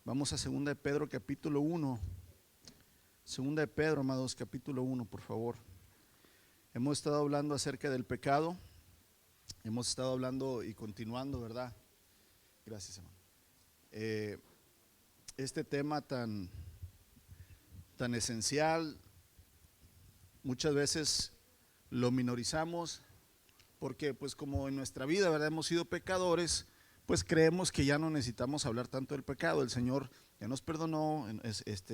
Vamos a Segunda de Pedro capítulo 1. Segunda de Pedro, amados, capítulo 1, por favor. Hemos estado hablando acerca del pecado. Hemos estado hablando y continuando, ¿verdad? Gracias, hermano. Este tema tan esencial, muchas veces lo minorizamos porque pues como en nuestra vida, ¿verdad?, hemos sido pecadores, pues creemos que ya no necesitamos hablar tanto del pecado. El Señor ya nos perdonó,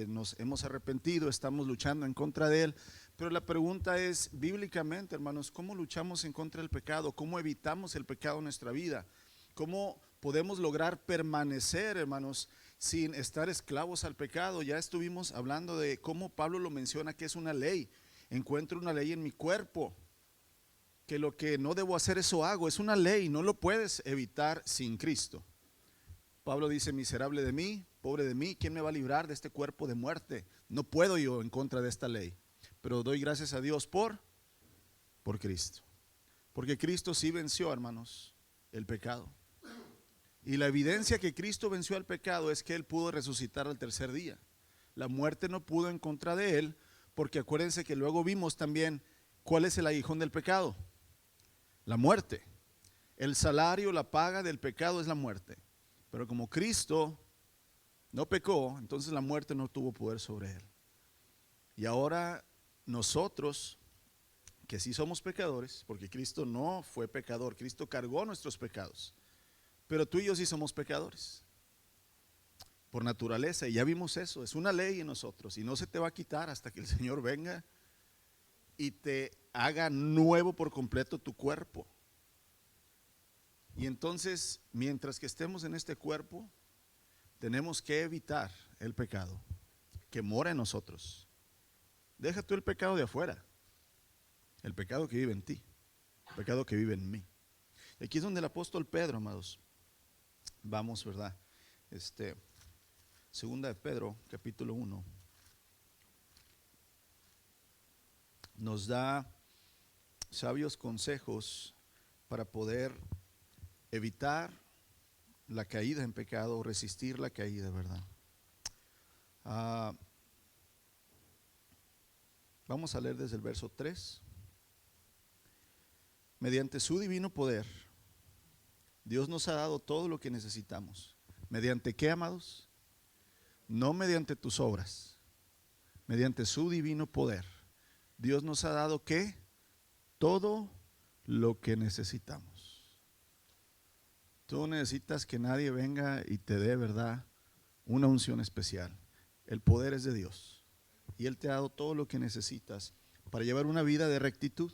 nos hemos arrepentido, estamos luchando en contra de Él. Pero la pregunta es, bíblicamente, hermanos, ¿cómo luchamos en contra del pecado? ¿Cómo evitamos el pecado en nuestra vida? ¿Cómo podemos lograr permanecer, hermanos, sin estar esclavos al pecado? Ya estuvimos hablando de cómo Pablo lo menciona, que es una ley. Encuentro una ley en mi cuerpo, que lo que no debo hacer eso hago. Es una ley, no lo puedes evitar sin Cristo. Pablo dice: miserable de mí, pobre de mí, ¿quién me va a librar de este cuerpo de muerte? No puedo yo en contra de esta ley, pero doy gracias a Dios por Cristo, porque Cristo sí venció, hermanos, el pecado. Y la evidencia que Cristo venció al pecado es que Él pudo resucitar al tercer día. La muerte no pudo en contra de Él, porque acuérdense que luego vimos también cuál es el aguijón del pecado: la muerte. El salario, la paga del pecado es la muerte. Pero como Cristo no pecó, entonces la muerte no tuvo poder sobre Él. Y ahora nosotros, que sí somos pecadores, porque Cristo no fue pecador, Cristo cargó nuestros pecados, pero tú y yo sí somos pecadores por naturaleza, y ya vimos eso. Es una ley en nosotros y no se te va a quitar hasta que el Señor venga y te haga nuevo por completo tu cuerpo. Y entonces, mientras que estemos en este cuerpo, tenemos que evitar el pecado que mora en nosotros. Deja tú el pecado de afuera, el pecado que vive en ti, el pecado que vive en mí. Y aquí es donde el apóstol Pedro, amados, vamos, ¿verdad? Segunda de Pedro, capítulo 1, nos da sabios consejos para poder evitar la caída en pecado o resistir la caída, ¿verdad? Vamos a leer desde el verso 3. Mediante su divino poder, Dios nos ha dado todo lo que necesitamos. ¿Mediante qué, amados? No mediante tus obras, mediante su divino poder. Dios nos ha dado ¿qué? Todo lo que necesitamos. Tú necesitas que nadie venga y te dé, ¿verdad?, una unción especial. El poder es de Dios y Él te ha dado todo lo que necesitas para llevar una vida de rectitud.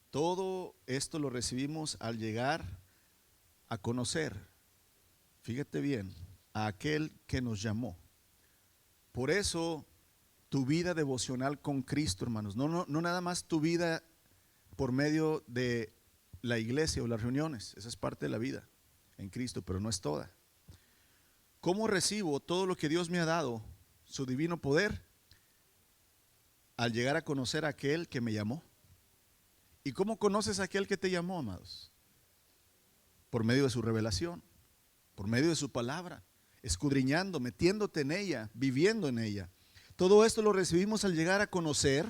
Todo esto lo recibimos al llegar a conocer, fíjate bien, a aquel que nos llamó. Por eso tu vida devocional con Cristo, hermanos, no nada más tu vida por medio de la iglesia o las reuniones, esa es parte de la vida en Cristo, pero no es toda. ¿Cómo recibo todo lo que Dios me ha dado, su divino poder? Al llegar a conocer a aquel que me llamó. ¿Y cómo conoces a aquel que te llamó, amados? Por medio de su revelación, por medio de su palabra, escudriñando, metiéndote en ella, viviendo en ella. Todo esto lo recibimos al llegar a conocer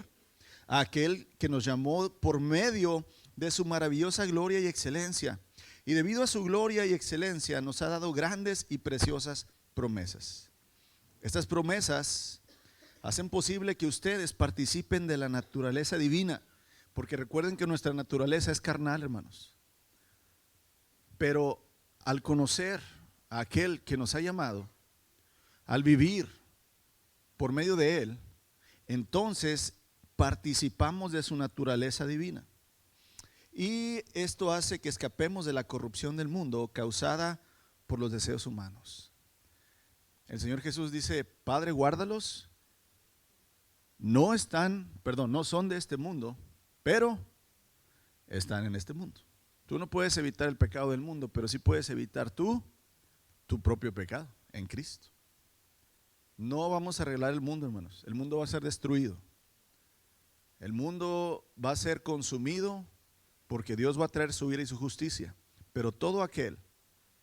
a aquel que nos llamó por medio de su maravillosa gloria y excelencia. Y debido a su gloria y excelencia nos ha dado grandes y preciosas promesas. Estas promesas hacen posible que ustedes participen de la naturaleza divina, porque recuerden que nuestra naturaleza es carnal, hermanos. Pero al conocer a aquel que nos ha llamado, al vivir por medio de Él, entonces participamos de su naturaleza divina. Y esto hace que escapemos de la corrupción del mundo causada por los deseos humanos. El Señor Jesús dice: Padre, guárdalos, no son de este mundo, pero están en este mundo. Tú no puedes evitar el pecado del mundo, pero sí puedes evitar tu propio pecado en Cristo. No vamos a arreglar el mundo, hermanos. El mundo va a ser destruido. El mundo va a ser consumido porque Dios va a traer su ira y su justicia. Pero todo aquel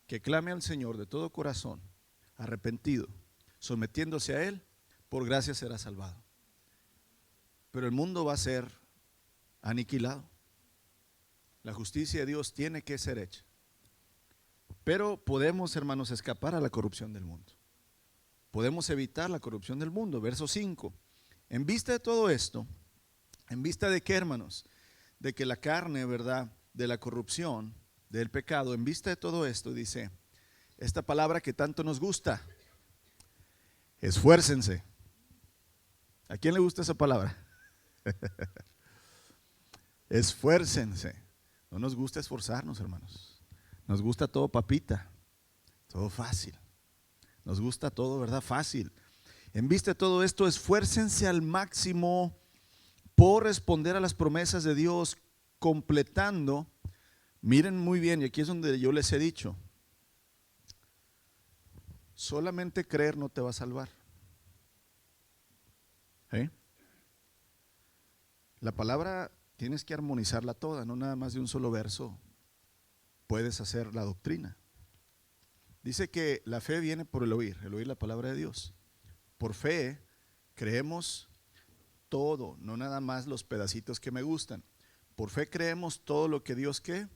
que clame al Señor de todo corazón, arrepentido, sometiéndose a Él, por gracia será salvado. Pero el mundo va a ser aniquilado. La justicia de Dios tiene que ser hecha. Pero podemos, hermanos, escapar a la corrupción del mundo. Podemos evitar la corrupción del mundo. Verso 5. En vista de todo esto, ¿en vista de qué, hermanos? De que la carne, ¿verdad?, de la corrupción, del pecado, en vista de todo esto, dice esta palabra que tanto nos gusta: esfuércense. ¿A quién le gusta esa palabra? Esfuércense. No nos gusta esforzarnos, hermanos. Nos gusta todo papita, todo fácil. Nos gusta todo, ¿verdad?, fácil. En vista de todo esto, esfuércense al máximo por responder a las promesas de Dios, completando. Miren muy bien, y aquí es donde yo les he dicho, solamente creer no te va a salvar. ¿Sí? La palabra tienes que armonizarla toda, no nada más de un solo verso puedes hacer la doctrina. Dice que la fe viene por el oír la palabra de Dios. Por fe creemos todo, no nada más los pedacitos que me gustan. Por fe creemos todo lo que Dios, ¿qué?,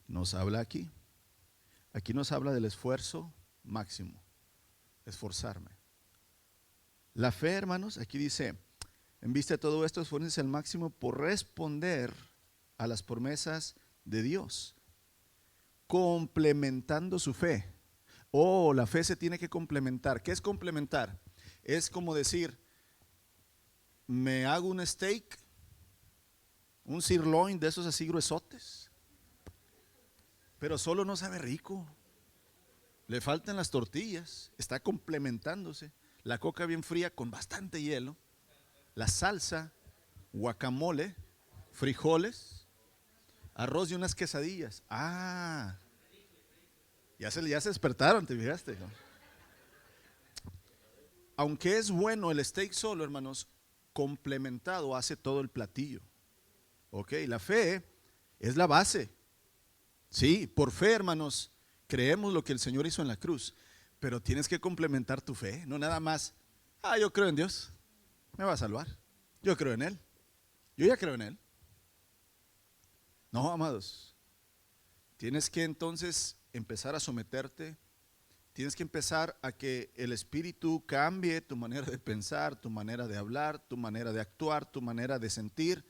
nos habla aquí. Aquí nos habla del esfuerzo máximo, esforzarme. La fe, hermanos, aquí dice, en vista de todo esto, esfuércense al máximo por responder a las promesas de Dios, complementando su fe. La fe se tiene que complementar. ¿Qué es complementar? Es como decir, me hago un steak, un sirloin de esos así gruesotes, pero solo no sabe rico. Le faltan las tortillas, está complementándose. La coca bien fría con bastante hielo, la salsa, guacamole, frijoles, arroz y unas quesadillas. Ya se despertaron, ¿te fijaste? ¿No? Aunque es bueno el steak solo, hermanos, complementado hace todo el platillo. Ok, la fe es la base. Sí, por fe, hermanos, creemos lo que el Señor hizo en la cruz, pero tienes que complementar tu fe, no nada más, yo creo en Dios, me va a salvar, yo creo en Él, yo ya creo en Él. No, amados, tienes que entonces empezar a someterte, tienes que empezar a que el Espíritu cambie tu manera de pensar, tu manera de hablar, tu manera de actuar, tu manera de sentir.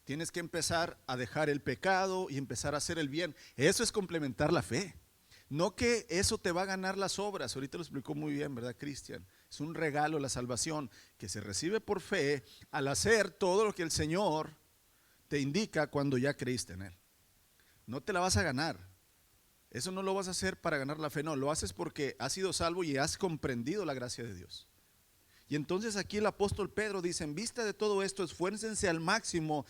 Tienes que empezar a dejar el pecado y empezar a hacer el bien. Eso es complementar la fe. No que eso te va a ganar las obras. Ahorita lo explicó muy bien, ¿verdad, Cristian? Es un regalo la salvación que se recibe por fe al hacer todo lo que el Señor te indica cuando ya creíste en Él. No te la vas a ganar. Eso no lo vas a hacer para ganar la fe, no. Lo haces porque has sido salvo y has comprendido la gracia de Dios. Y entonces aquí el apóstol Pedro dice, en vista de todo esto, esfuércense al máximo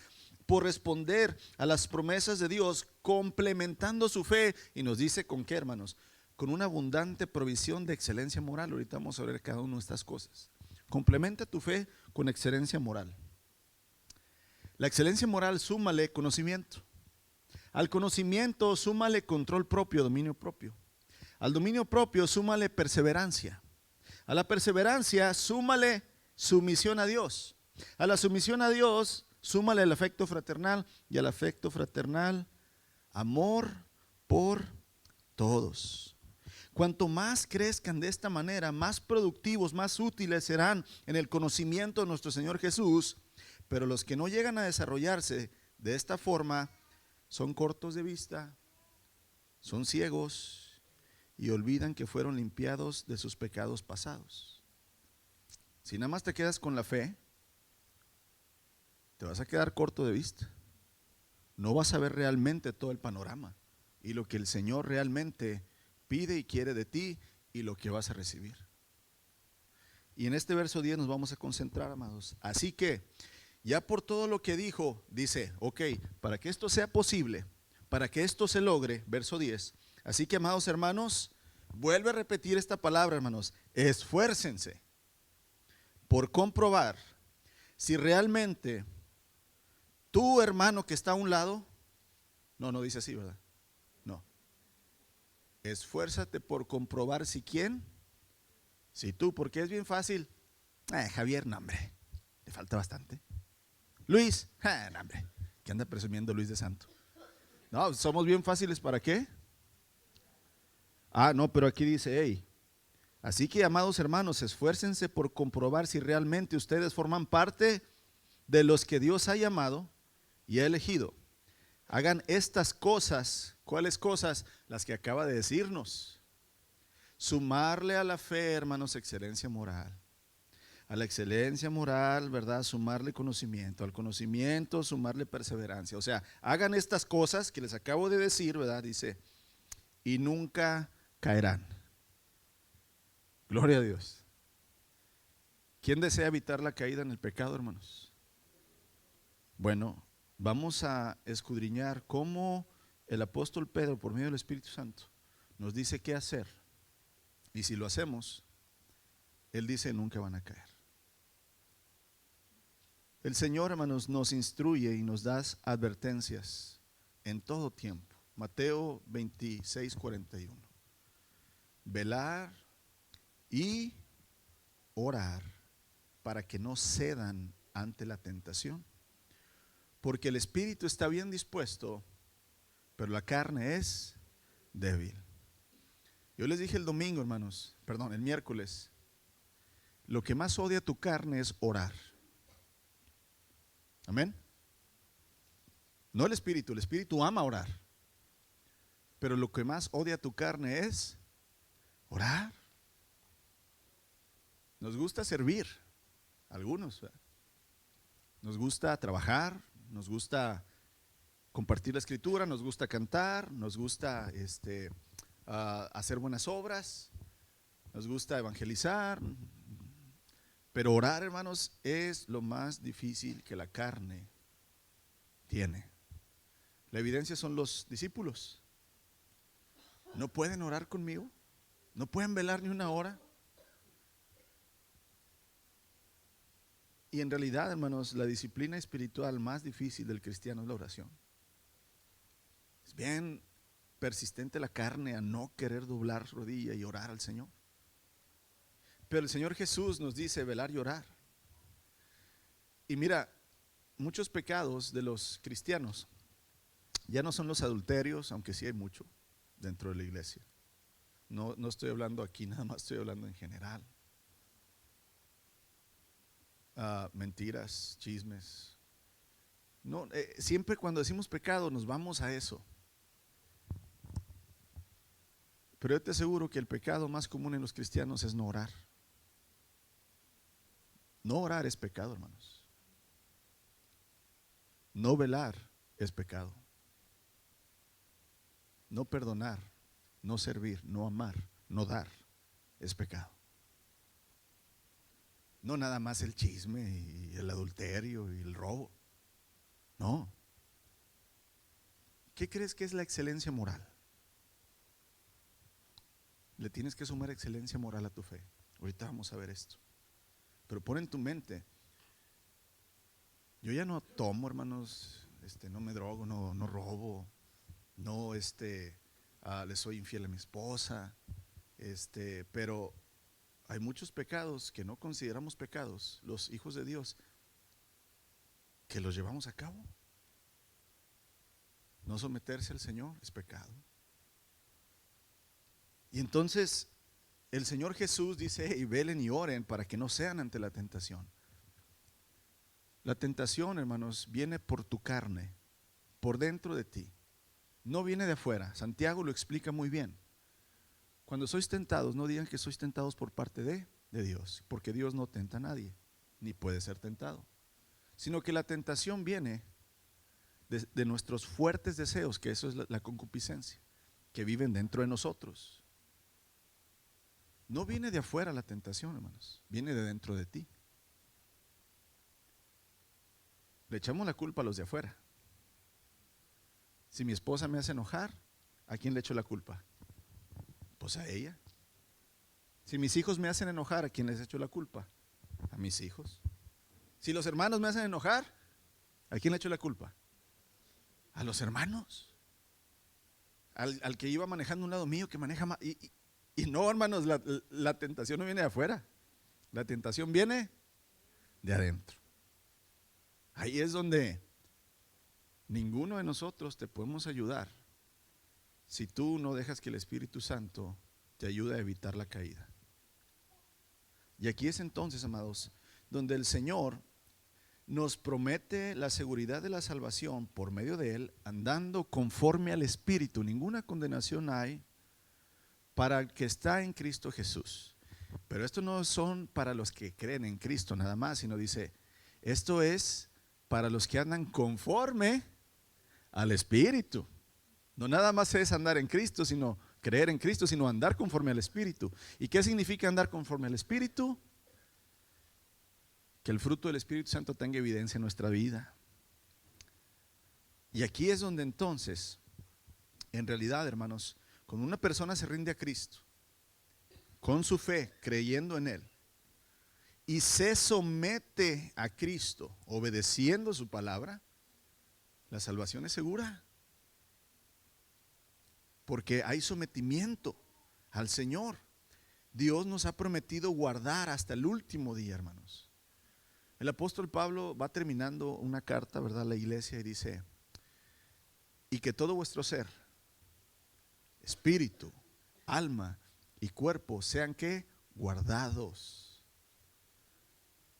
por responder a las promesas de Dios, complementando su fe. Y nos dice con qué, hermanos, con una abundante provisión de excelencia moral. Ahorita vamos a ver cada una de estas cosas. Complementa tu fe con excelencia moral. La excelencia moral, súmale conocimiento. Al conocimiento súmale control propio, dominio propio. Al dominio propio súmale perseverancia. A la perseverancia súmale sumisión a Dios. A la sumisión a Dios súmale el afecto fraternal, y al afecto fraternal amor por todos. Cuanto más crezcan de esta manera, más productivos, más útiles serán en el conocimiento de nuestro Señor Jesús. Pero los que no llegan a desarrollarse de esta forma son cortos de vista, son ciegos y olvidan que fueron limpiados de sus pecados pasados. Si nada más te quedas con la fe, te vas a quedar corto de vista. No vas a ver realmente todo el panorama y lo que el Señor realmente pide y quiere de ti y lo que vas a recibir. Y en este verso 10 nos vamos a concentrar, amados. Así que ya por todo lo que dijo, dice, ok, para que esto sea posible, para que esto se logre, verso 10. Así que, amados hermanos, vuelve a repetir esta palabra, hermanos, esfuércense por comprobar si realmente tu hermano que está a un lado, no dice así, ¿verdad? No. Esfuérzate por comprobar si quién, si tú, porque es bien fácil. Javier, no hombre, le falta bastante. Luis, no hombre, ¿qué anda presumiendo Luis de Santo? No, somos bien fáciles, ¿para qué? No, pero aquí dice, hey, así que amados hermanos, esfuércense por comprobar si realmente ustedes forman parte de los que Dios ha llamado y ha elegido. Hagan estas cosas. ¿Cuáles cosas? Las que acaba de decirnos. Sumarle a la fe, hermanos, excelencia moral. A la excelencia moral, ¿verdad? Sumarle conocimiento. Al conocimiento, sumarle perseverancia. O sea, hagan estas cosas que les acabo de decir, ¿verdad? Dice, y nunca caerán. Gloria a Dios. ¿Quién desea evitar la caída en el pecado, hermanos? Bueno, vamos a escudriñar cómo el apóstol Pedro, por medio del Espíritu Santo, nos dice qué hacer. Y si lo hacemos, él dice nunca van a caer. El Señor, hermanos, nos instruye y nos da advertencias en todo tiempo. Mateo 26:41. Velar y orar para que no cedan ante la tentación. Porque el espíritu está bien dispuesto, pero la carne es débil. Yo les dije el domingo, hermanos, perdón, el miércoles, lo que más odia tu carne es orar. Amén. No el espíritu ama orar. Pero lo que más odia tu carne es orar. Nos gusta servir, algunos, ¿verdad? Nos gusta trabajar, nos gusta compartir la escritura, nos gusta cantar, nos gusta hacer buenas obras, nos gusta evangelizar. Pero orar, hermanos, es lo más difícil que la carne tiene. La evidencia son los discípulos. ¿No pueden orar conmigo? ¿No pueden velar ni una hora? Y en realidad, hermanos, la disciplina espiritual más difícil del cristiano es la oración. Es bien persistente la carne a no querer doblar rodilla y orar al Señor. Pero el Señor Jesús nos dice velar y orar. Y mira, muchos pecados de los cristianos ya no son los adulterios, aunque sí hay mucho dentro de la iglesia. No estoy hablando aquí, nada más estoy hablando en general. Mentiras, chismes. No, siempre cuando decimos pecado nos vamos a eso. Pero yo te aseguro que el pecado más común en los cristianos es no orar. No orar es pecado, hermanos. No velar es pecado. No perdonar, no servir, no amar, no dar es pecado. No nada más el chisme y el adulterio y el robo. No. ¿Qué crees que es la excelencia moral? Le tienes que sumar excelencia moral a tu fe. Ahorita vamos a ver esto. Pero pon en tu mente, yo ya no tomo, hermanos, no me drogo, no robo, no le soy infiel a mi esposa, pero hay muchos pecados que no consideramos pecados, los hijos de Dios, que los llevamos a cabo. No someterse al Señor es pecado. Y entonces el Señor Jesús dice, y velen y oren para que no sean ante la tentación. La tentación, hermanos, viene por tu carne, por dentro de ti. No viene de afuera. Santiago lo explica muy bien. Cuando sois tentados, no digan que sois tentados por parte de Dios, porque Dios no tenta a nadie, ni puede ser tentado. Sino que la tentación viene de nuestros fuertes deseos, que eso es la concupiscencia, que viven dentro de nosotros. No viene de afuera la tentación, hermanos, viene de dentro de ti. Le echamos la culpa a los de afuera. Si mi esposa me hace enojar, ¿a quién le echo la culpa? Pues a ella. Si mis hijos me hacen enojar, ¿a quién les echo la culpa? A mis hijos. Si los hermanos me hacen enojar, ¿a quién le echo la culpa? A los hermanos. al que iba manejando a un lado mío que maneja más. Y no, hermanos, la tentación no viene de afuera, la tentación viene de adentro. Ahí es donde ninguno de nosotros te podemos ayudar si tú no dejas que el Espíritu Santo te ayude a evitar la caída. Y aquí es entonces, amados, donde el Señor nos promete la seguridad de la salvación por medio de Él, andando conforme al Espíritu. Ninguna condenación hay para el que está en Cristo Jesús. Pero esto no son para los que creen en Cristo nada más, sino dice, esto es para los que andan conforme al Espíritu. No nada más es andar en Cristo, sino creer en Cristo, sino andar conforme al Espíritu. ¿Y qué significa andar conforme al Espíritu? Que el fruto del Espíritu Santo tenga evidencia en nuestra vida. Y aquí es donde entonces, en realidad, hermanos, cuando una persona se rinde a Cristo, con su fe, creyendo en Él, y se somete a Cristo, obedeciendo su palabra, la salvación es segura. Porque hay sometimiento al Señor. Dios nos ha prometido guardar hasta el último día, hermanos. El apóstol Pablo va terminando una carta, ¿verdad?, a la iglesia y dice, y que todo vuestro ser, espíritu, alma y cuerpo sean ¿qué? Guardados.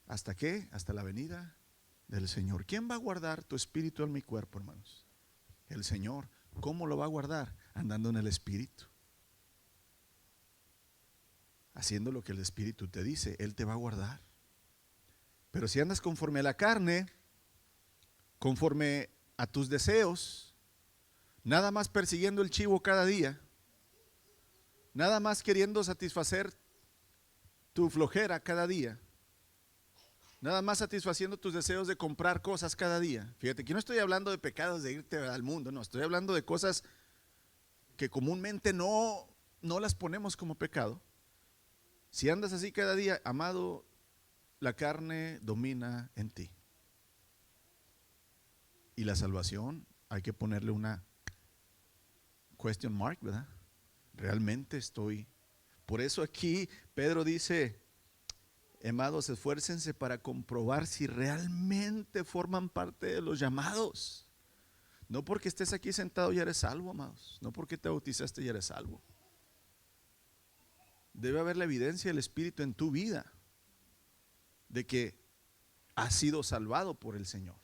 ¿Hasta qué? Hasta la venida del Señor. ¿Quién va a guardar tu espíritu, alma y cuerpo, hermanos? El Señor. ¿Cómo lo va a guardar? Andando en el Espíritu. Haciendo lo que el Espíritu te dice, Él te va a guardar. Pero si andas conforme a la carne, conforme a tus deseos, nada más persiguiendo el chivo cada día, nada más queriendo satisfacer tu flojera cada día, nada más satisfaciendo tus deseos de comprar cosas cada día. Fíjate que no estoy hablando de pecados de irte al mundo, no, estoy hablando de cosas que comúnmente no las ponemos como pecado. Si andas así cada día, amado, la carne domina en ti. Y la salvación hay que ponerle una question mark, ¿verdad? Realmente estoy. Por eso aquí Pedro dice, amados, esfuércense para comprobar si realmente forman parte de los llamados. No porque estés aquí sentado ya eres salvo, amados. No porque te bautizaste ya eres salvo. Debe haber la evidencia del Espíritu en tu vida de que has sido salvado por el Señor.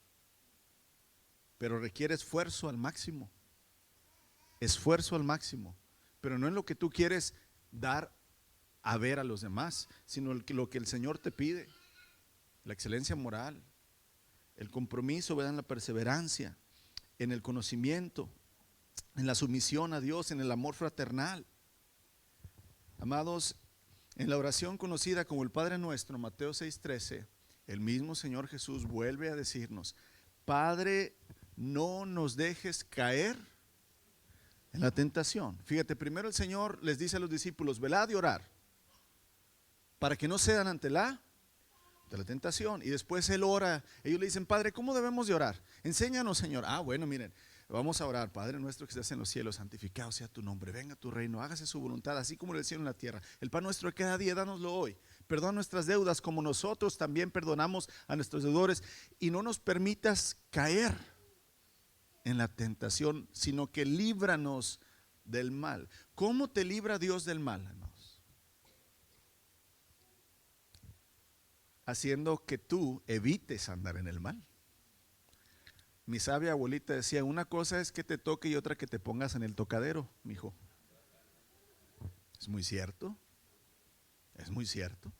Pero requiere esfuerzo al máximo. Esfuerzo al máximo. Pero no en lo que tú quieres dar a ver a los demás, sino lo que el Señor te pide. La excelencia moral, el compromiso, ¿verdad?, en la perseverancia, en el conocimiento, en la sumisión a Dios, en el amor fraternal. Amados, en la oración conocida como el Padre Nuestro, Mateo 6:13, el mismo Señor Jesús vuelve a decirnos, Padre, no nos dejes caer en la tentación. Fíjate, primero el Señor les dice a los discípulos, velad y orar, para que no cedan ante la tentación. Y después Él ora, ellos le dicen, Padre, ¿cómo debemos de orar? Enséñanos, Señor. Bueno, miren, vamos a orar. Padre nuestro que estás en los cielos, santificado sea tu nombre, venga tu reino, hágase su voluntad, así como en el cielo y en la tierra. El pan nuestro de cada día, dánoslo hoy. Perdona nuestras deudas como nosotros también perdonamos a nuestros deudores. Y no nos permitas caer en la tentación, sino que líbranos del mal. ¿Cómo te libra Dios del mal, hermanos? Haciendo que tú evites andar en el mal. Mi sabia abuelita decía, una cosa es que te toque y otra que te pongas en el tocadero, mijo. Es muy cierto. Es muy cierto.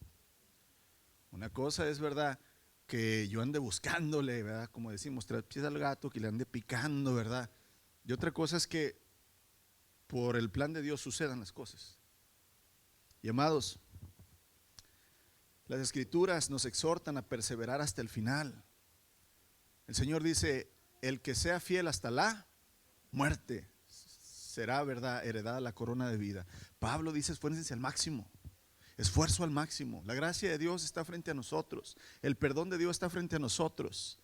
Una cosa es, verdad, que yo ande buscándole, ¿verdad? Como decimos, tres pies al gato, que le ande picando, ¿verdad? Y otra cosa es que por el plan de Dios sucedan las cosas. Y amados, las Escrituras nos exhortan a perseverar hasta el final. El Señor dice, el que sea fiel hasta la muerte será, ¿verdad?, heredada la corona de vida. Pablo dice, esfuércense al máximo. Esfuerzo al máximo. La gracia de Dios está frente a nosotros. El perdón de Dios está frente a nosotros.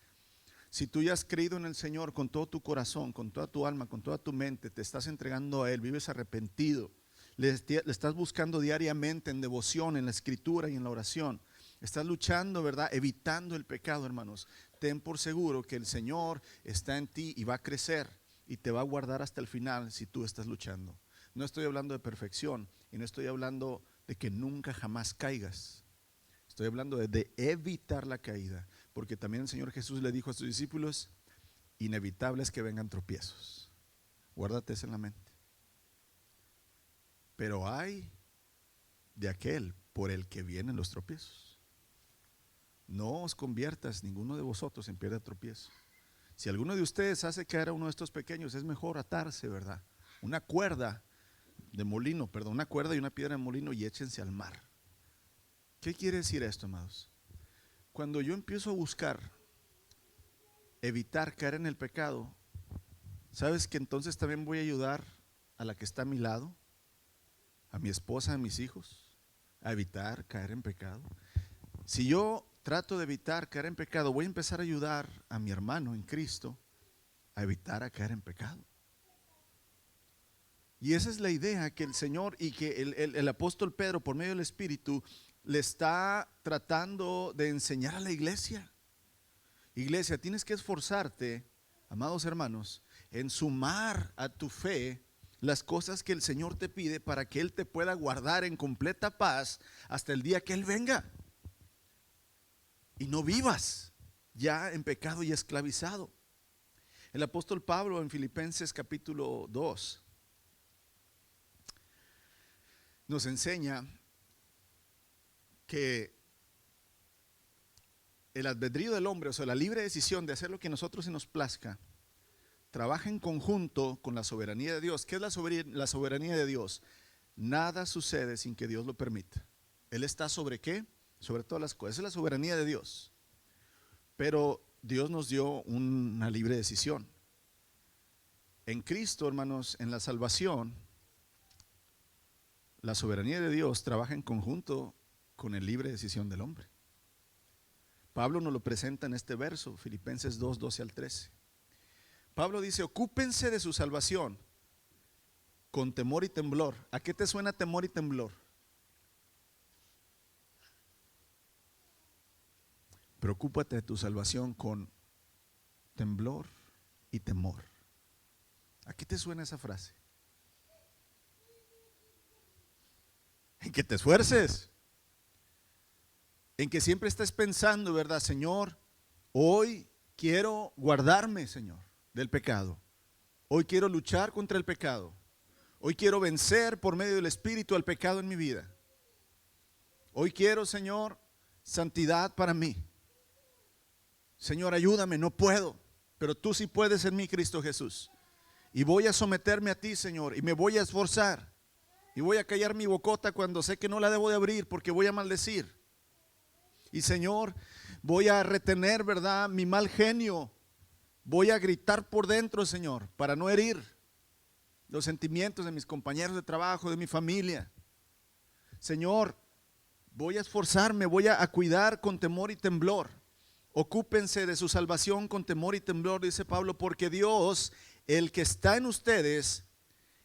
Si tú ya has creído en el Señor con todo tu corazón, con toda tu alma, con toda tu mente, te estás entregando a Él, vives arrepentido, le estás buscando diariamente en devoción, en la escritura y en la oración, estás luchando, ¿verdad? Evitando el pecado, hermanos. Ten por seguro que el Señor está en ti y va a crecer y te va a guardar hasta el final si tú estás luchando. No estoy hablando de perfección y no estoy hablando de que nunca jamás caigas. Estoy hablando de evitar la caída, porque también el Señor Jesús le dijo a sus discípulos, inevitable es que vengan tropiezos. Guárdate eso en la mente. Pero hay de aquel por el que vienen los tropiezos. No os conviertas ninguno de vosotros en piedra de tropiezo. Si alguno de ustedes hace caer a uno de estos pequeños, es mejor atarse, ¿verdad? Una cuerda de molino, perdón, una cuerda y una piedra de molino y échense al mar. ¿Qué quiere decir esto, amados? Cuando yo empiezo a buscar evitar caer en el pecado, ¿sabes que entonces también voy a ayudar a la que está a mi lado, a mi esposa, a mis hijos, a evitar caer en pecado? Si yo trato de evitar caer en pecado, voy a empezar a ayudar a mi hermano en Cristo a evitar caer en pecado. Y esa es la idea que el Señor y que el apóstol Pedro, por medio del Espíritu, le está tratando de enseñar a la iglesia. Iglesia, tienes que esforzarte, amados hermanos, en sumar a tu fe las cosas que el Señor te pide para que Él te pueda guardar en completa paz hasta el día que Él venga. Y no vivas ya en pecado y esclavizado. El apóstol Pablo en Filipenses capítulo 2 nos enseña que el albedrío del hombre, o sea, la libre decisión de hacer lo que a nosotros se nos plazca, trabaja en conjunto con la soberanía de Dios. ¿Qué es la soberanía de Dios? Nada sucede sin que Dios lo permita. Él está sobre ¿qué? Sobre todas las cosas. Esa es la soberanía de Dios. Pero Dios nos dio una libre decisión. En Cristo, hermanos, en la salvación, la soberanía de Dios trabaja en conjunto con la libre decisión del hombre. Pablo nos lo presenta en este verso, Filipenses 2, 12 al 13. Pablo dice, ocúpense de su salvación con temor y temblor. ¿A qué te suena temor y temblor? Preocúpate de tu salvación con temblor y temor. ¿A qué te suena esa frase? En que te esfuerces, en que siempre estés pensando, ¿verdad, Señor? Hoy quiero guardarme, Señor, del pecado. Hoy quiero luchar contra el pecado. Hoy quiero vencer por medio del Espíritu al pecado en mi vida. Hoy quiero, Señor, santidad para mí. Señor, ayúdame, no puedo, pero tú sí puedes en mí, Cristo Jesús. Y voy a someterme a ti, Señor, y me voy a esforzar. Y voy a callar mi bocota cuando sé que no la debo de abrir porque voy a maldecir. Y Señor, voy a retener, ¿verdad?, mi mal genio. Voy a gritar por dentro, Señor, para no herir los sentimientos de mis compañeros de trabajo, de mi familia. Señor, voy a esforzarme, voy a cuidar con temor y temblor. Ocúpense de su salvación con temor y temblor, dice Pablo, porque Dios, el que está en ustedes,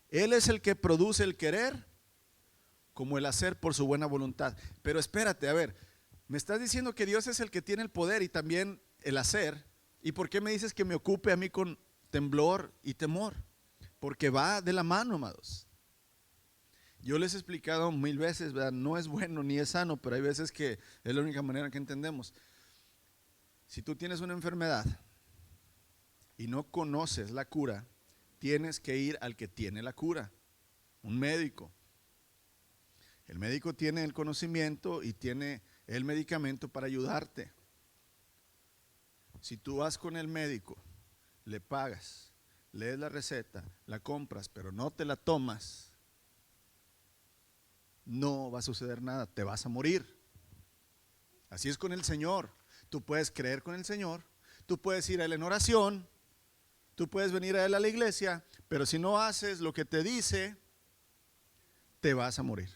Él es el que produce el querer como el hacer por su buena voluntad. Pero espérate, a ver, me estás diciendo que Dios es el que tiene el poder y también el hacer. ¿Y por qué me dices que me ocupe a mí con temblor y temor? Porque va de la mano, amados. Yo les he explicado 1000 veces, ¿verdad? No es bueno ni es sano, pero hay veces que es la única manera que entendemos. Si tú tienes una enfermedad y no conoces la cura, tienes que ir al que tiene la cura, un médico. El médico tiene el conocimiento y tiene el medicamento para ayudarte. Si tú vas con el médico, le pagas, lees la receta, la compras, pero no te la tomas, no va a suceder nada, te vas a morir. Así es con el Señor. Tú puedes creer con el Señor, tú puedes ir a Él en oración, tú puedes venir a Él a la iglesia, pero si no haces lo que te dice, te vas a morir.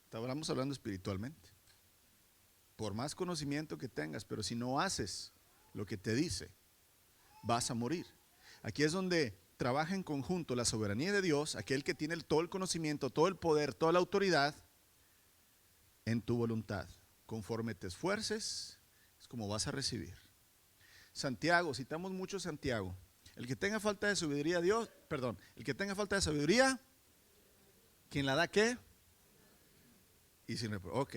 Estamos hablando espiritualmente. Por más conocimiento que tengas, pero si no haces lo que te dice, vas a morir. Aquí es donde trabaja en conjunto la soberanía de Dios, aquel que tiene todo el conocimiento, todo el poder, toda la autoridad, en tu voluntad. Conforme te esfuerces, es como vas a recibir. Santiago, citamos mucho Santiago. El que tenga falta de sabiduría, el que tenga falta de sabiduría, ¿quién la da qué? Y sin ok.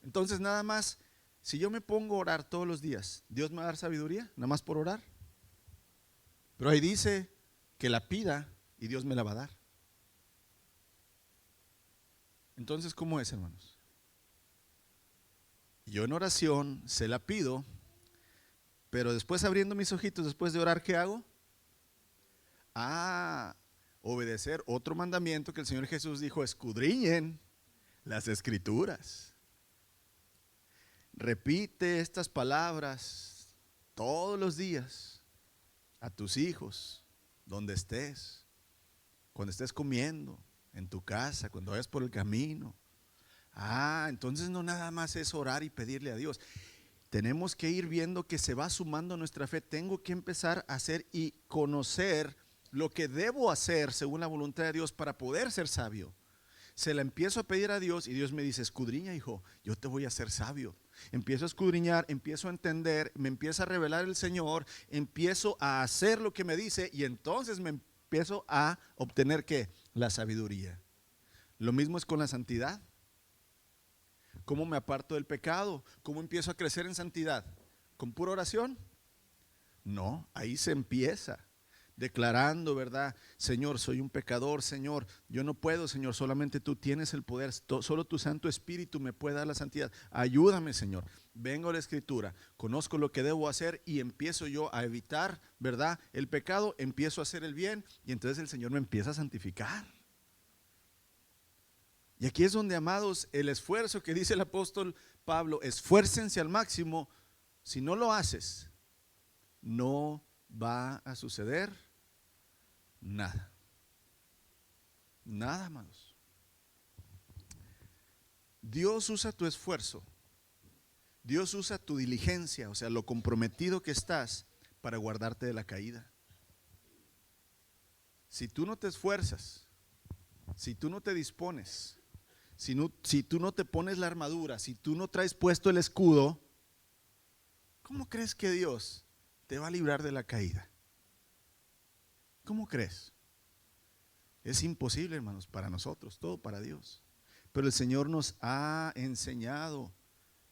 Entonces nada más, si yo me pongo a orar todos los días, ¿Dios me va a dar sabiduría? Nada más por orar. Pero ahí dice que la pida y Dios me la va a dar. Entonces, ¿cómo es, hermanos? Yo en oración se la pido, pero después abriendo mis ojitos, después de orar, ¿qué hago? Obedecer otro mandamiento que el Señor Jesús dijo: escudriñen las Escrituras. Repite estas palabras todos los días a tus hijos, donde estés, cuando estés comiendo, en tu casa, cuando vayas por el camino. Entonces no nada más es orar y pedirle a Dios. Tenemos que ir viendo que se va sumando nuestra fe. Tengo que empezar a hacer y conocer lo que debo hacer según la voluntad de Dios para poder ser sabio. Se la empiezo a pedir a Dios y Dios me dice: escudriña, hijo, yo te voy a hacer sabio. Empiezo a escudriñar, empiezo a entender, me empieza a revelar el Señor, empiezo a hacer lo que me dice y entonces me empiezo a obtener ¿qué? La sabiduría. Lo mismo es con la santidad. ¿Cómo me aparto del pecado? ¿Cómo empiezo a crecer en santidad? ¿Con pura oración? No, ahí se empieza declarando, ¿verdad? Señor, soy un pecador, Señor, yo no puedo, Señor, solamente tú tienes el poder, solo tu Santo Espíritu me puede dar la santidad. Ayúdame, Señor. Vengo a la Escritura, conozco lo que debo hacer y empiezo yo a evitar, ¿verdad? El pecado, empiezo a hacer el bien y entonces el Señor me empieza a santificar. Y aquí es donde, amados, el esfuerzo que dice el apóstol Pablo, esfuércense al máximo. Si no lo haces, no va a suceder nada. Nada, amados. Dios usa tu esfuerzo. Dios usa tu diligencia, o sea, lo comprometido que estás para guardarte de la caída. Si tú no te esfuerzas, si tú no te dispones, si tú no te pones la armadura, si tú no traes puesto el escudo, ¿cómo crees que Dios te va a librar de la caída? ¿Cómo crees? Es imposible, hermanos, para nosotros, todo para Dios. Pero el Señor nos ha enseñado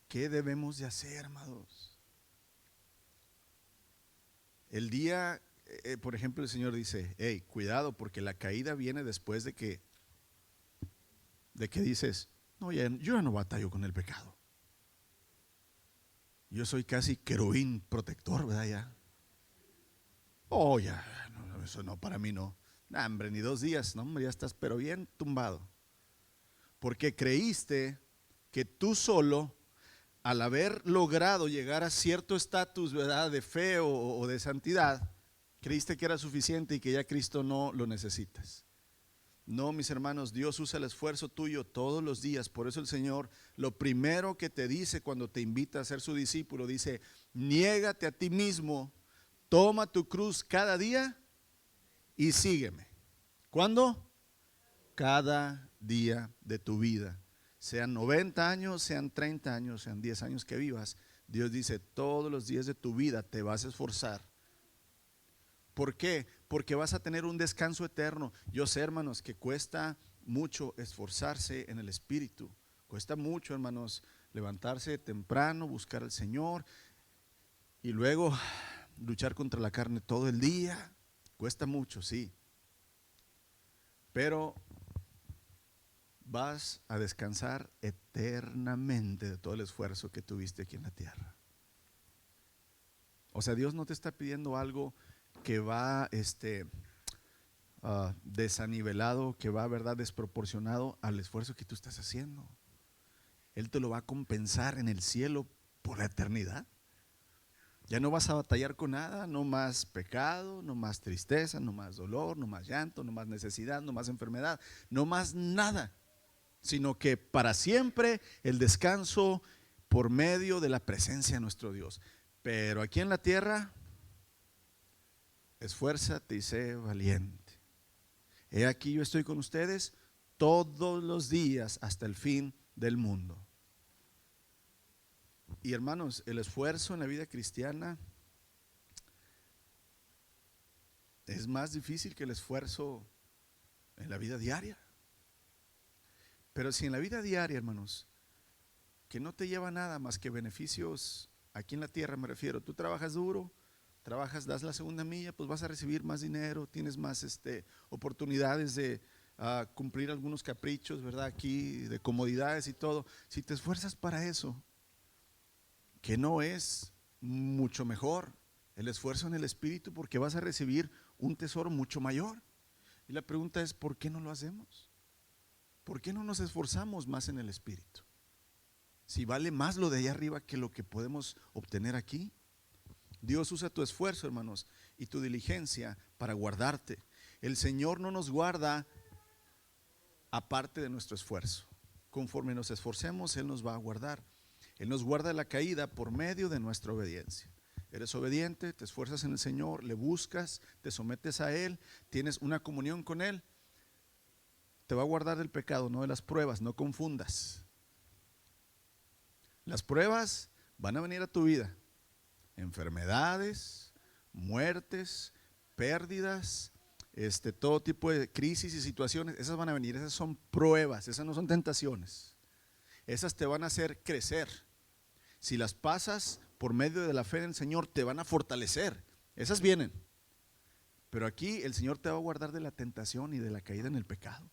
qué debemos de hacer, hermanos. El día, por ejemplo, el Señor dice: hey, cuidado, porque la caída viene después de que dices: no, yo ya no batallo con el pecado. Yo soy casi querubín protector, ¿verdad? Ya. Ya, no, eso no, para mí no. Nah, hombre, ni 2 días, no, hombre, ya estás pero bien tumbado. Porque creíste que tú solo, al haber logrado llegar a cierto estatus, ¿verdad?, de fe o de santidad, creíste que era suficiente y que ya Cristo no lo necesitas. No, mis hermanos, Dios usa el esfuerzo tuyo todos los días. Por eso el Señor, lo primero que te dice cuando te invita a ser su discípulo, dice: niégate a ti mismo, toma tu cruz cada día y sígueme. ¿Cuándo? Cada día de tu vida. Sean 90 años, sean 30 años, sean 10 años que vivas. Dios dice: todos los días de tu vida te vas a esforzar. ¿Por qué? Porque vas a tener un descanso eterno. Yo sé, hermanos, que cuesta mucho esforzarse en el Espíritu. Cuesta mucho, hermanos, levantarse temprano, buscar al Señor y luego luchar contra la carne todo el día. Cuesta mucho, sí. Pero vas a descansar eternamente de todo el esfuerzo que tuviste aquí en la tierra. O sea, Dios no te está pidiendo algo que va desanivelado, que va, ¿verdad?, desproporcionado al esfuerzo que tú estás haciendo. Él te lo va a compensar en el cielo por la eternidad. Ya no vas a batallar con nada, no más pecado, no más tristeza, no más dolor, no más llanto, no más necesidad, no más enfermedad, no más nada, sino que para siempre el descanso por medio de la presencia de nuestro Dios. Pero aquí en la tierra, esfuérzate y sé valiente. He aquí yo estoy con ustedes todos los días hasta el fin del mundo. Y hermanos, el esfuerzo en la vida cristiana es más difícil que el esfuerzo en la vida diaria. Pero si en la vida diaria, hermanos, que no te lleva nada más que beneficios aquí en la tierra, me refiero, tú trabajas duro, trabajas, das la segunda milla, pues vas a recibir más dinero, tienes más oportunidades de cumplir algunos caprichos, ¿verdad? Aquí, de comodidades y todo. Si te esfuerzas para eso, que no es mucho mejor el esfuerzo en el espíritu, porque vas a recibir un tesoro mucho mayor. Y la pregunta es, ¿por qué no lo hacemos? ¿Por qué no nos esforzamos más en el espíritu? Si vale más lo de allá arriba que lo que podemos obtener aquí. Dios usa tu esfuerzo, hermanos, y tu diligencia para guardarte. El Señor no nos guarda aparte de nuestro esfuerzo. Conforme nos esforcemos, Él nos va a guardar. Él nos guarda la caída por medio de nuestra obediencia. Eres obediente, te esfuerzas en el Señor, le buscas, te sometes a Él, tienes una comunión con Él. Te va a guardar del pecado, no de las pruebas, no confundas. Las pruebas van a venir a tu vida. Enfermedades, muertes, pérdidas, todo tipo de crisis y situaciones, esas van a venir, esas son pruebas, esas no son tentaciones. Esas te van a hacer crecer. Si las pasas por medio de la fe en el Señor, te van a fortalecer. Esas vienen. Pero aquí el Señor te va a guardar de la tentación y de la caída en el pecado.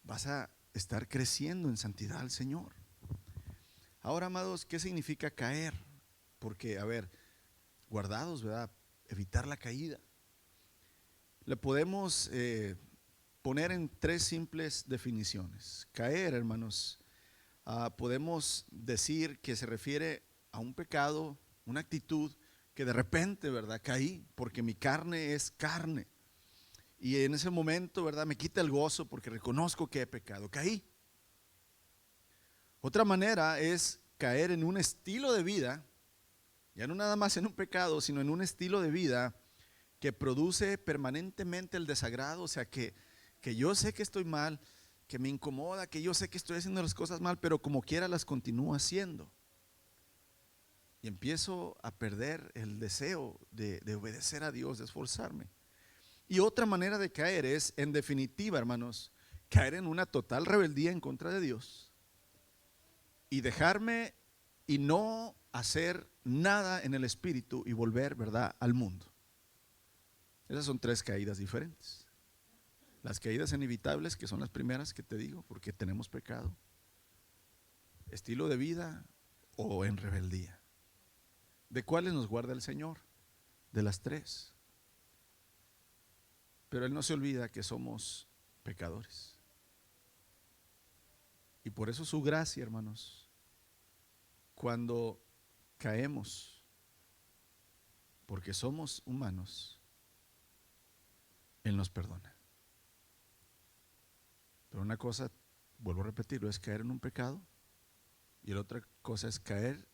Vas a estar creciendo en santidad al Señor. Ahora, amados, ¿qué significa caer? Porque, a ver, guardados, ¿verdad? Evitar la caída. Le podemos poner en tres simples definiciones. Caer, hermanos, podemos decir que se refiere a un pecado, una actitud que de repente, ¿verdad? Caí porque mi carne es carne. Y en ese momento, ¿verdad? Me quita el gozo porque reconozco que he pecado. Caí. Otra manera es caer en un estilo de vida, ya no nada más en un pecado, sino en un estilo de vida que produce permanentemente el desagrado. O sea, que yo sé que estoy mal, que me incomoda, que yo sé que estoy haciendo las cosas mal, pero como quiera las continúo haciendo. Y empiezo a perder el deseo de obedecer a Dios, de esforzarme. Y otra manera de caer es, en definitiva, hermanos, caer en una total rebeldía en contra de Dios y dejarme y no hacer nada en el espíritu y volver, ¿verdad?, al mundo. Esas son tres caídas diferentes. Las caídas inevitables, que son las primeras que te digo, porque tenemos pecado, estilo de vida o en rebeldía. ¿De cuáles nos guarda el Señor? De las tres. Pero Él no se olvida que somos pecadores. Y por eso su gracia, hermanos, cuando caemos, porque somos humanos, Él nos perdona. Pero una cosa, vuelvo a repetirlo, es caer en un pecado, y la otra cosa es caer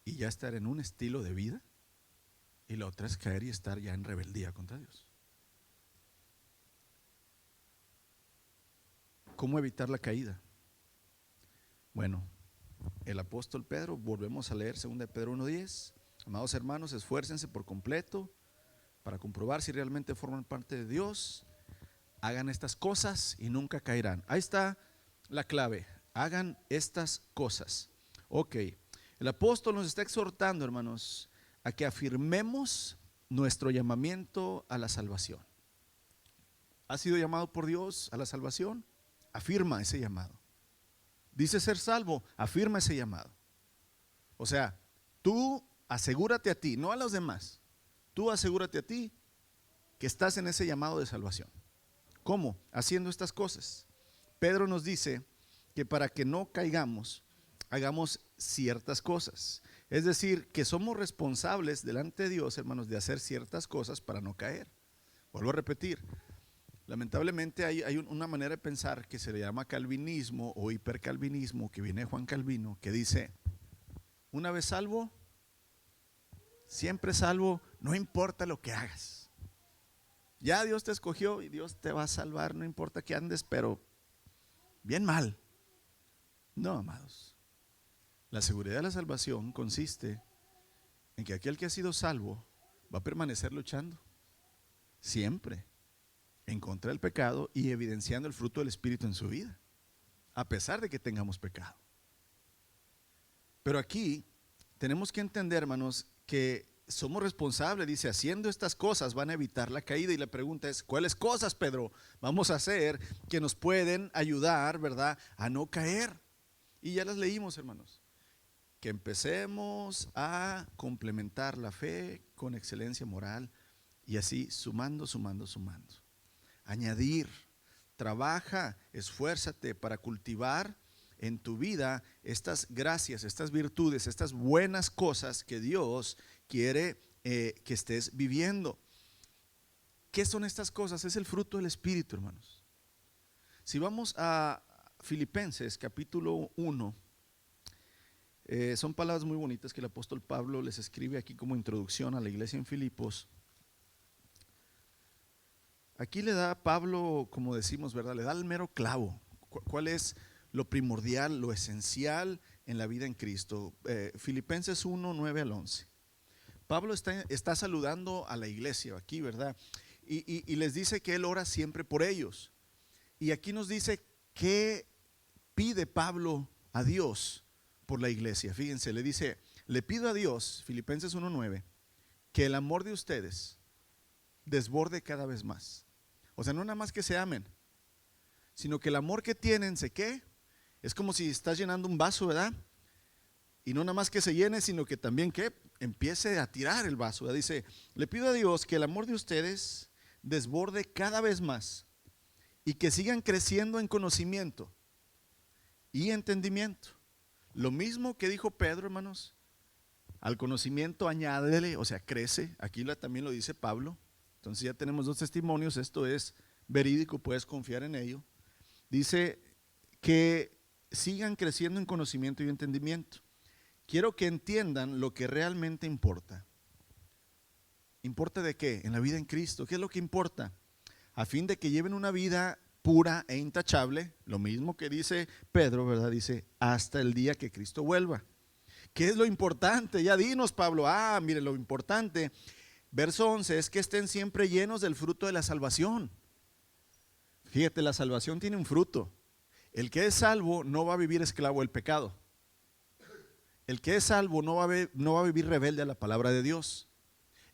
y ya estar en un estilo de vida, y la otra es caer y estar ya en rebeldía contra Dios. ¿Cómo evitar la caída? Bueno, el apóstol Pedro, volvemos a leer 2 Pedro 1:10. Amados hermanos, esfuércense por completo para comprobar si realmente forman parte de Dios. Hagan estas cosas y nunca caerán. Ahí está la clave. Hagan estas cosas. Ok, el apóstol nos está exhortando, hermanos, a que afirmemos nuestro llamamiento a la salvación. ¿Has sido llamado por Dios a la salvación? Afirma ese llamado. Dice ser salvo, afirma ese llamado. O sea, tú asegúrate a ti, no a los demás. Tú asegúrate a ti que estás en ese llamado de salvación. ¿Cómo? Haciendo estas cosas. Pedro nos dice que para que no caigamos, hagamos ciertas cosas. Es decir, que somos responsables delante de Dios, hermanos, de hacer ciertas cosas para no caer. Vuelvo a repetir. Lamentablemente hay una manera de pensar que se le llama calvinismo o hipercalvinismo, que viene de Juan Calvino, que dice: una vez salvo, Siempre salvo, no importa lo que hagas. Ya Dios te escogió y Dios te va a salvar, no importa que andes, pero bien mal. No, amados. La seguridad de la salvación consiste en que aquel que ha sido salvo va a permanecer luchando siempre en contra del pecado y evidenciando el fruto del Espíritu en su vida, a pesar de que tengamos pecado. Pero aquí tenemos que entender, hermanos, que somos responsables. Dice, haciendo estas cosas van a evitar la caída. Y la pregunta es, ¿cuáles cosas, Pedro, vamos a hacer que nos pueden ayudar, verdad, a no caer? Y ya las leímos, hermanos. Que empecemos a complementar la fe con excelencia moral y así sumando. Añadir, trabaja, esfuérzate para cultivar en tu vida estas gracias, estas virtudes, estas buenas cosas que Dios quiere que estés viviendo. ¿Qué son estas cosas? Es el fruto del Espíritu, hermanos. Si vamos a Filipenses capítulo 1, son palabras muy bonitas que el apóstol Pablo les escribe aquí como introducción a la iglesia en Filipos. Aquí le da Pablo, como decimos, ¿verdad? Le da el mero clavo. ¿Cuál es lo primordial, lo esencial en la vida en Cristo? Filipenses 1, 9 al 11. Pablo está saludando a la iglesia aquí, ¿verdad? Y les dice que él ora siempre por ellos. Y aquí nos dice qué pide Pablo a Dios por la iglesia. Fíjense, le dice, le pido a Dios, Filipenses 1, 9, que el amor de ustedes desborde cada vez más. O sea, no nada más que se amen, sino que el amor que tienen, ¿qué? Es como si estás llenando un vaso, ¿verdad? Y no nada más que se llene, sino que también que empiece a tirar el vaso, ¿verdad? Dice, le pido a Dios que el amor de ustedes desborde cada vez más y que sigan creciendo en conocimiento y entendimiento. Lo mismo que dijo Pedro, hermanos, al conocimiento añádele, o sea, crece. Aquí también lo dice Pablo. Entonces ya tenemos dos testimonios, esto es verídico, puedes confiar en ello. Dice que sigan creciendo en conocimiento y entendimiento. Quiero que entiendan lo que realmente importa. ¿Importa de qué? En la vida en Cristo. ¿Qué es lo que importa? A fin de que lleven una vida pura e intachable, lo mismo que dice Pedro, ¿verdad? Dice, hasta el día que Cristo vuelva. ¿Qué es lo importante? Ya dinos, Pablo. Mire, lo importante, verso 11, es que estén siempre llenos del fruto de la salvación. Fíjate, la salvación tiene un fruto. El que es salvo no va a vivir esclavo del pecado. El que es salvo no va a vivir rebelde a la palabra de Dios.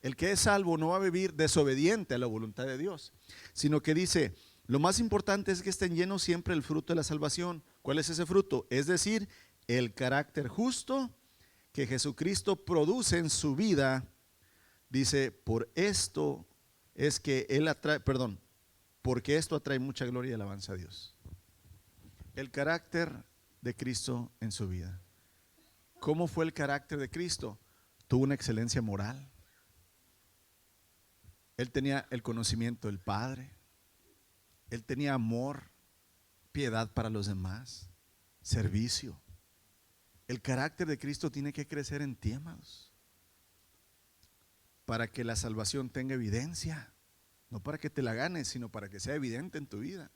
El que es salvo no va a vivir desobediente a la voluntad de Dios, sino que dice, lo más importante es que estén llenos siempre del fruto de la salvación. ¿Cuál es ese fruto? Es decir, el carácter justo que Jesucristo produce en su vida. Dice, por esto es que Él atrae, porque esto atrae mucha gloria y alabanza a Dios. El carácter de Cristo en su vida. ¿Cómo fue el carácter de Cristo? Tuvo una excelencia moral. Él tenía el conocimiento del Padre. Él tenía amor, piedad para los demás, servicio. El carácter de Cristo tiene que crecer en ti, amados, para que la salvación tenga evidencia. No para que te la ganes, sino para que sea evidente en tu vida.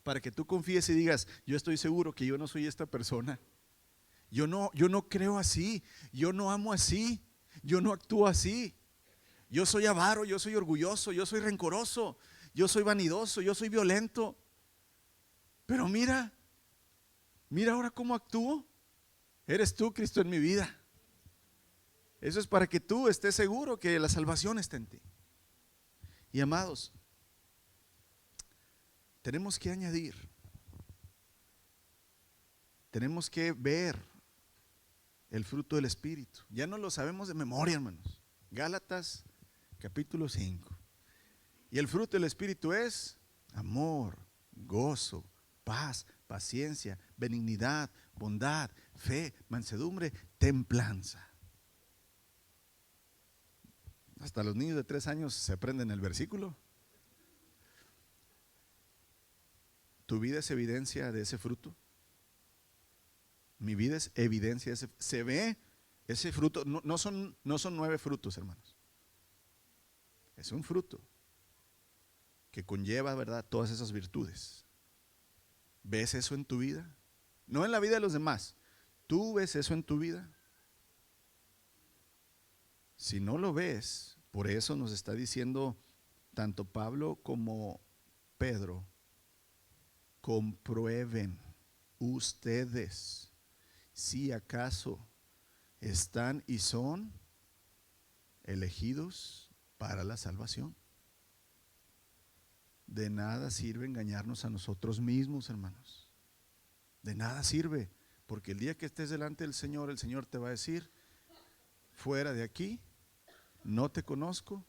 Para que tú confíes y digas, yo estoy seguro que yo no soy esta persona. Yo no creo así, yo no amo así, yo no actúo así. Yo soy avaro, yo soy orgulloso, yo soy rencoroso, yo soy vanidoso, yo soy violento. Pero mira ahora cómo actúo. Eres tú, Cristo, en mi vida. Eso es para que tú estés seguro que la salvación está en ti. Y amados, tenemos que añadir, tenemos que ver el fruto del Espíritu. Ya no lo sabemos de memoria, hermanos. Gálatas capítulo 5. Y el fruto del Espíritu es amor, gozo, paz, paciencia, benignidad, bondad, fe, mansedumbre, templanza. Hasta los niños de 3 años se aprenden el versículo. ¿Tu vida es evidencia de ese fruto? Mi vida es evidencia de ese. Se ve Ese fruto no son 9 frutos, hermanos. Es un fruto que conlleva, ¿verdad?, todas esas virtudes. ¿Ves eso en tu vida? No en la vida de los demás. ¿Tú ves eso en tu vida? Si no lo ves, por eso nos está diciendo tanto Pablo como Pedro: comprueben ustedes si acaso están y son elegidos para la salvación. De nada sirve engañarnos a nosotros mismos, hermanos. De nada sirve, porque el día que estés delante del Señor, el Señor te va a decir: fuera de aquí, no te conozco,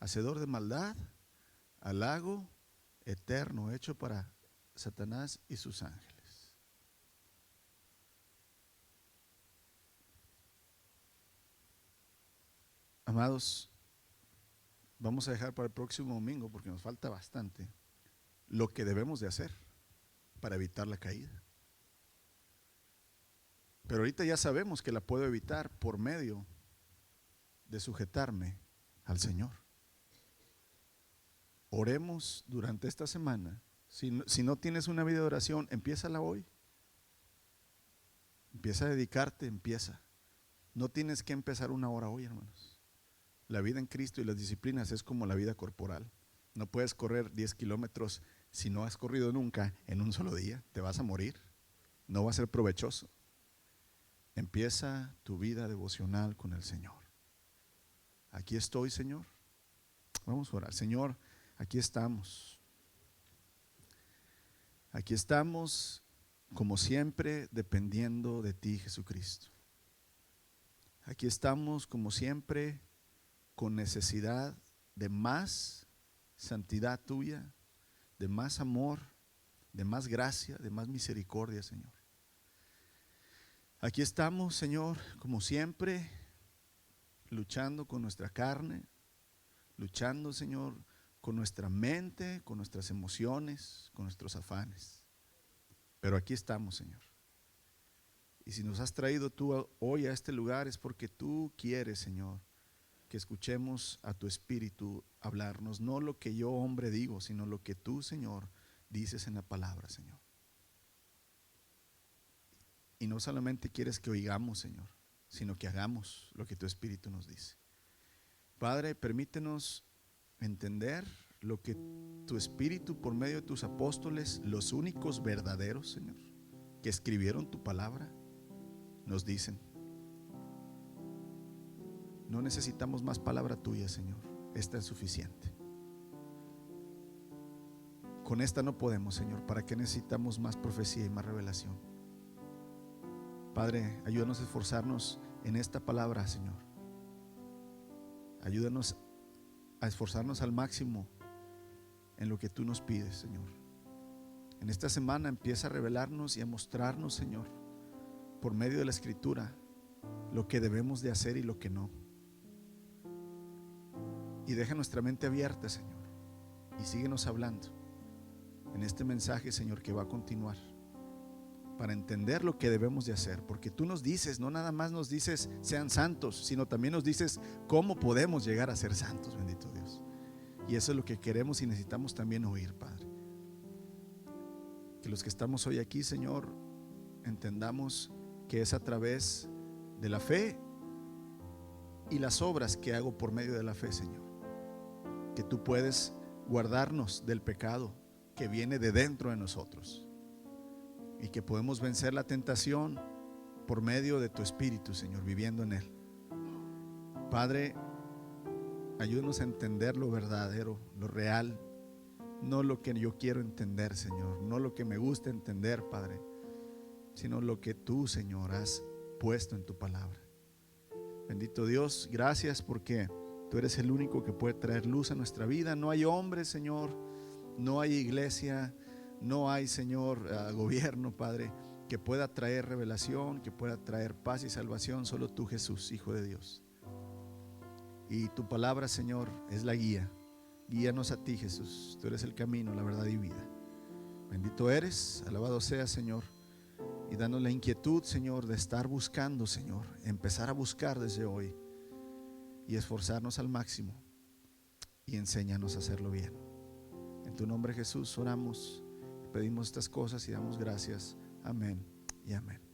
hacedor de maldad, al lago eterno hecho para Satanás y sus ángeles. Amados, vamos a dejar para el próximo domingo, porque nos falta bastante, lo que debemos de hacer para evitar la caída. Pero ahorita ya sabemos que la puedo evitar por medio de sujetarme al Señor. Oremos durante esta semana. Si no tienes una vida de oración, empiézala hoy. Empieza a dedicarte, empieza. No tienes que empezar una hora hoy, hermanos. La vida en Cristo y las disciplinas es como la vida corporal. No puedes correr 10 kilómetros si no has corrido nunca en un solo día. Te vas a morir. No va a ser provechoso. Empieza tu vida devocional con el Señor. Aquí estoy, Señor. Vamos a orar. Señor, aquí estamos. Aquí estamos, como siempre, dependiendo de ti, Jesucristo. Aquí estamos, como siempre, con necesidad de más santidad tuya, de más amor, de más gracia, de más misericordia, Señor. Aquí estamos, Señor, como siempre, luchando con nuestra carne, luchando, Señor, con nuestra mente, con nuestras emociones, con nuestros afanes. Pero aquí estamos, Señor. Y si nos has traído tú hoy a este lugar es porque tú quieres, Señor, que escuchemos a tu Espíritu hablarnos, no lo que yo, hombre, digo, sino lo que tú, Señor, dices en la palabra, Señor. Y no solamente quieres que oigamos, Señor, sino que hagamos lo que tu Espíritu nos dice. Padre, permítenos entender lo que tu Espíritu, por medio de tus apóstoles, los únicos verdaderos, Señor, que escribieron tu palabra, nos dicen. No necesitamos más palabra tuya, Señor. Esta es suficiente. Con esta no podemos, Señor. ¿Para qué necesitamos más profecía y más revelación? Padre, ayúdanos a esforzarnos en esta palabra, Señor. Ayúdanos a esforzarnos al máximo en lo que tú nos pides, Señor. En esta semana empieza a revelarnos y a mostrarnos, Señor, por medio de la Escritura, lo que debemos de hacer y lo que no. Y deja nuestra mente abierta, Señor, y síguenos hablando en este mensaje, Señor, que va a continuar, para entender lo que debemos de hacer, porque tú nos dices, no nada más nos dices sean santos, sino también nos dices cómo podemos llegar a ser santos, bendito Dios. Y eso es lo que queremos y necesitamos también oír, Padre. Que los que estamos hoy aquí, Señor, entendamos que es a través de la fe y las obras que hago por medio de la fe, Señor, que tú puedes guardarnos del pecado que viene de dentro de nosotros, y que podemos vencer la tentación por medio de tu Espíritu, Señor, viviendo en él. Padre, ayúdanos a entender lo verdadero, lo real, no lo que yo quiero entender, Señor, no lo que me gusta entender, Padre, sino lo que tú, Señor, has puesto en tu palabra. Bendito Dios, gracias porque tú eres el único que puede traer luz a nuestra vida. No hay hombre, Señor, no hay iglesia, no hay, Señor, gobierno, Padre, que pueda traer revelación, que pueda traer paz y salvación. Solo tú, Jesús, Hijo de Dios. Y tu palabra, Señor, es la guía. Guíanos a ti, Jesús. Tú eres el camino, la verdad y vida. Bendito eres, alabado sea, Señor. Y danos la inquietud, Señor, de estar buscando, Señor, empezar a buscar desde hoy y esforzarnos al máximo, y enséñanos a hacerlo bien. En tu nombre, Jesús, oramos, pedimos estas cosas y damos gracias. Amén y amén.